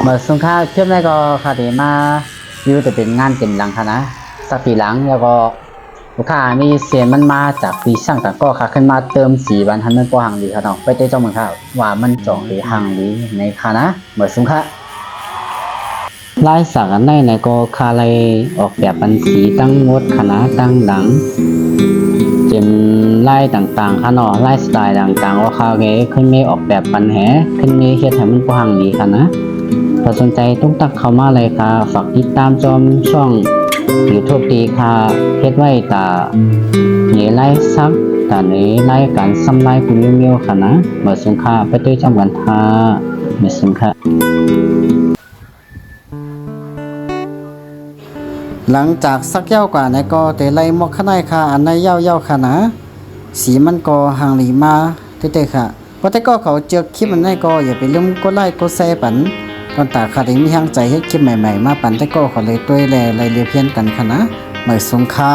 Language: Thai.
เมื่อสงค่าเชื่อมได้ก็คาเดมาอยู่แต่เป็นงานเต็มหลังค่ะนะสักปีหลังแล้วก็ลูกค้ามีเสียงมันมาจากปีช่างแต่ก็ค่ะขึ้นมาเติมสีวันทันมันก็ห่างดีค่ะเนาะไปเต้เจ้าเมืองค่ะว่ามันจ่องหรือห่างดีในค่ะนะเมื่อสงค่าลายสักอันไหนก็คาเลยออกแบบบันสีตั้งงดคณะตั้งหลังเจมไล่ต่างๆค่ะเนาะไล่สไตล์ต่างๆว่าคาเกขึ้นมีออกแบบปันแหขึ้นมีเฮ็ดให้มันก็ห่างดีค่ะนะถ้าสนใจต้องตักเข้ามาเลยค่ะฝากติดตามชมช่องYouTube ดีค่ะเฮ็ดไว้ตาเหนื่อยไล่ซักตาเหนื่อยไล่การซ้ำไล่คุณเมียวค่ะนะเมื่อสงค่าไปด้วยจำกันท่าเมื่อสงค่าหลังจากซักเย้ากว่าในก็เตไล่หมอกข้างในค่ะอันในเย้าค่ะนะสีมันก็ห่างหลีมาเต้ๆค่ะพอแต่ก็เขาเจอคลิปมันในก็อย่าไปลืมกดไลค์กดแชร์ปันตอนตาค่ะได้มีทางใจให้คลิปใหม่ๆมาปันแต่ก็ขอเลยด้วยแลไล่เรียเพียนกันค่ะนะเมื่อสงค่า